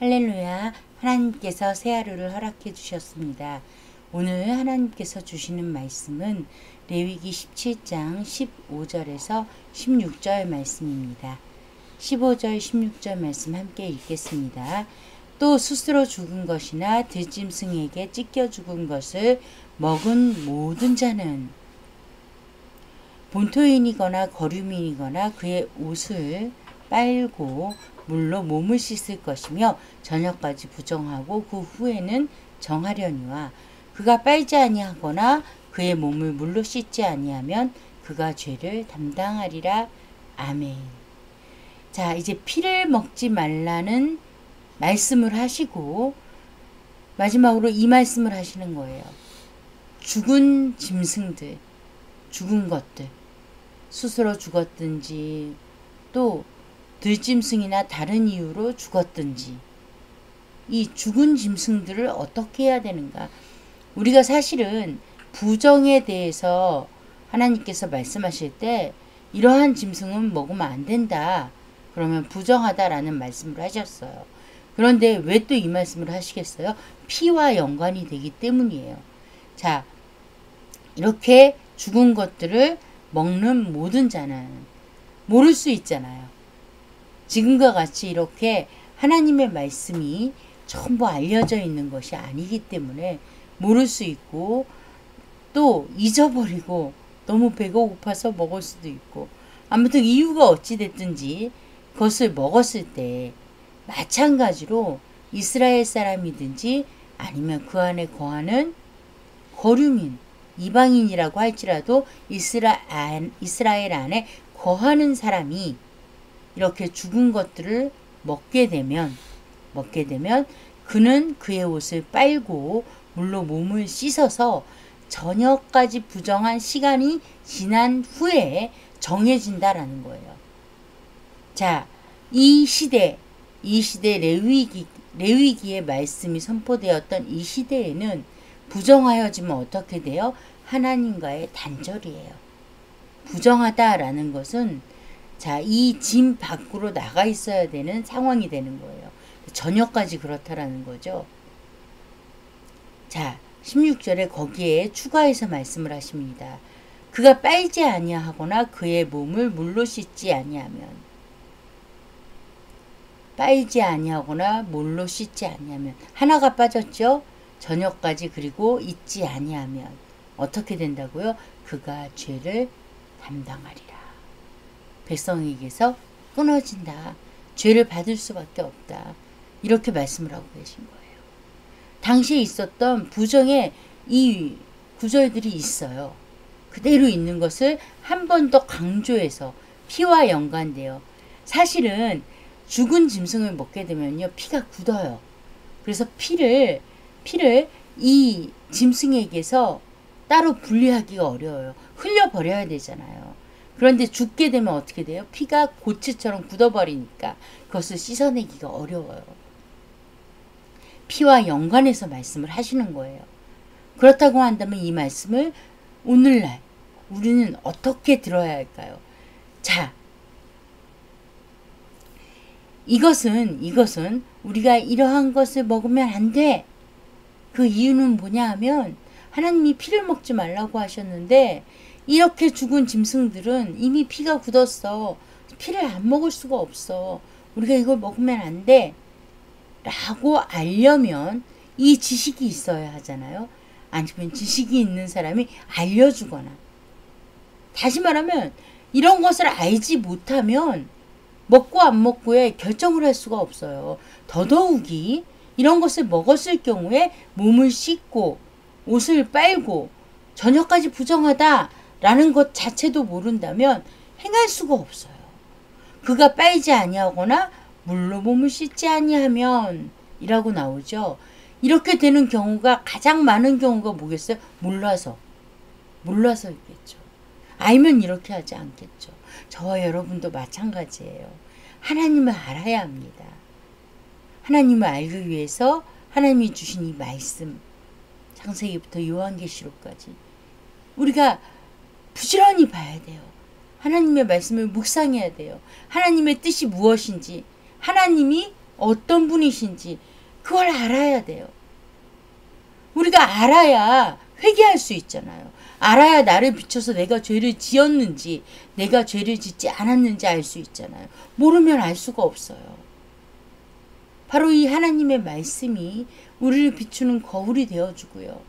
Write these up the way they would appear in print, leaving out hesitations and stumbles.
할렐루야. 하나님께서 새 하루를 허락해 주셨습니다. 오늘 하나님께서 주시는 말씀은 레위기 17장 15절에서 16절 말씀입니다. 15절 16절 말씀 함께 읽겠습니다. 또 스스로 죽은 것이나 들짐승에게 찢겨 죽은 것을 먹은 모든 자는 본토인이거나 거류민이거나 그의 옷을 빨고 물로 몸을 씻을 것이며 저녁까지 부정하고 그 후에는 정하려니와 그가 빨지 아니하거나 그의 몸을 물로 씻지 아니하면 그가 죄를 담당하리라. 아멘. 자, 이제 피를 먹지 말라는 말씀을 하시고 마지막으로 이 말씀을 하시는 거예요. 죽은 짐승들, 죽은 것들, 스스로 죽었든지 또 들짐승이나 다른 이유로 죽었든지 이 죽은 짐승들을 어떻게 해야 되는가? 우리가 사실은 부정에 대해서 하나님께서 말씀하실 때 이러한 짐승은 먹으면 안 된다. 그러면 부정하다라는 말씀을 하셨어요. 그런데 왜 또 이 말씀을 하시겠어요? 피와 연관이 되기 때문이에요. 자, 이렇게 죽은 것들을 먹는 모든 자는 모를 수 있잖아요. 지금과 같이 이렇게 하나님의 말씀이 전부 알려져 있는 것이 아니기 때문에 모를 수 있고 또 잊어버리고 너무 배가 고파서 먹을 수도 있고 아무튼 이유가 어찌 됐든지 그것을 먹었을 때 마찬가지로 이스라엘 사람이든지 아니면 그 안에 거하는 거류민, 이방인이라고 할지라도 이스라엘 안에 거하는 사람이 이렇게 죽은 것들을 먹게 되면 그는 그의 옷을 빨고 물로 몸을 씻어서 저녁까지 부정한 시간이 지난 후에 정해진다라는 거예요. 자, 이 시대 레위기의 말씀이 선포되었던 이 시대에는 부정하여지면 어떻게 돼요? 하나님과의 단절이에요. 부정하다라는 것은 자, 이 짐 밖으로 나가 있어야 되는 상황이 되는 거예요. 저녁까지 그렇다라는 거죠. 자, 16절에 거기에 추가해서 말씀을 하십니다. 그가 빨지 아니하거나 그의 몸을 물로 씻지 아니하면 빨지 아니하거나 물로 씻지 아니하면 하나가 빠졌죠. 저녁까지 그리고 잊지 아니하면 어떻게 된다고요? 그가 죄를 담당하리라. 백성에게서 끊어진다. 죄를 받을 수밖에 없다. 이렇게 말씀을 하고 계신 거예요. 당시에 있었던 부정의 이 구절들이 있어요. 그대로 있는 것을 한 번 더 강조해서 피와 연관돼요. 사실은 죽은 짐승을 먹게 되면요, 피가 굳어요. 그래서 피를 이 짐승에게서 따로 분리하기가 어려워요. 흘려버려야 되잖아요. 그런데 죽게 되면 어떻게 돼요? 피가 고체처럼 굳어버리니까 그것을 씻어내기가 어려워요. 피와 연관해서 말씀을 하시는 거예요. 그렇다고 한다면 이 말씀을 오늘날 우리는 어떻게 들어야 할까요? 자, 이것은 우리가 이러한 것을 먹으면 안 돼. 그 이유는 뭐냐 하면 하나님이 피를 먹지 말라고 하셨는데 이렇게 죽은 짐승들은 이미 피가 굳었어. 피를 안 먹을 수가 없어. 우리가 이걸 먹으면 안 돼. 라고 알려면 이 지식이 있어야 하잖아요. 아니면 지식이 있는 사람이 알려주거나. 다시 말하면 이런 것을 알지 못하면 먹고 안 먹고에 결정을 할 수가 없어요. 더더욱이 이런 것을 먹었을 경우에 몸을 씻고 옷을 빨고 저녁까지 부정하다라는 것 자체도 모른다면 행할 수가 없어요. 그가 빨지 아니하거나 물로 몸을 씻지 아니하면 이라고 나오죠. 이렇게 되는 경우가 가장 많은 경우가 뭐겠어요? 몰라서있겠죠. 알면 이렇게 하지 않겠죠. 저와 여러분도 마찬가지예요. 하나님을 알아야 합니다. 하나님을 알기 위해서 하나님이 주신 이 말씀, 창세기부터 요한계시록까지 우리가 부지런히 봐야 돼요. 하나님의 말씀을 묵상해야 돼요. 하나님의 뜻이 무엇인지, 하나님이 어떤 분이신지 그걸 알아야 돼요. 우리가 알아야 회개할 수 있잖아요. 알아야 나를 비춰서 내가 죄를 지었는지 내가 죄를 짓지 않았는지 알 수 있잖아요. 모르면 알 수가 없어요. 바로 이 하나님의 말씀이 우리를 비추는 거울이 되어주고요.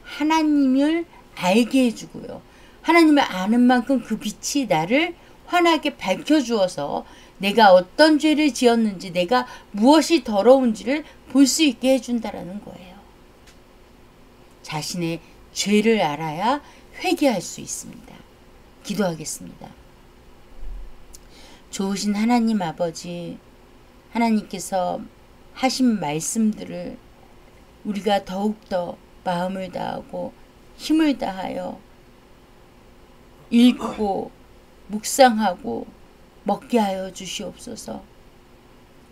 하나님을 알게 해주고요. 하나님을 아는 만큼 그 빛이 나를 환하게 밝혀주어서 내가 어떤 죄를 지었는지 내가 무엇이 더러운지를 볼 수 있게 해준다라는 거예요. 자신의 죄를 알아야 회개할 수 있습니다. 기도하겠습니다. 좋으신 하나님 아버지, 하나님께서 하신 말씀들을 우리가 더욱더 마음을 다하고 힘을 다하여 읽고 묵상하고 먹게 하여 주시옵소서.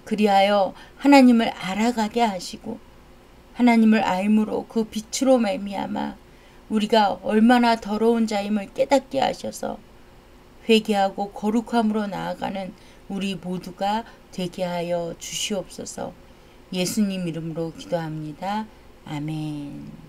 그리하여 하나님을 알아가게 하시고 하나님을 알므로 그 빛으로 말미암아 우리가 얼마나 더러운 자임을 깨닫게 하셔서 회개하고 거룩함으로 나아가는 우리 모두가 되게 하여 주시옵소서. 예수님 이름으로 기도합니다. 아멘.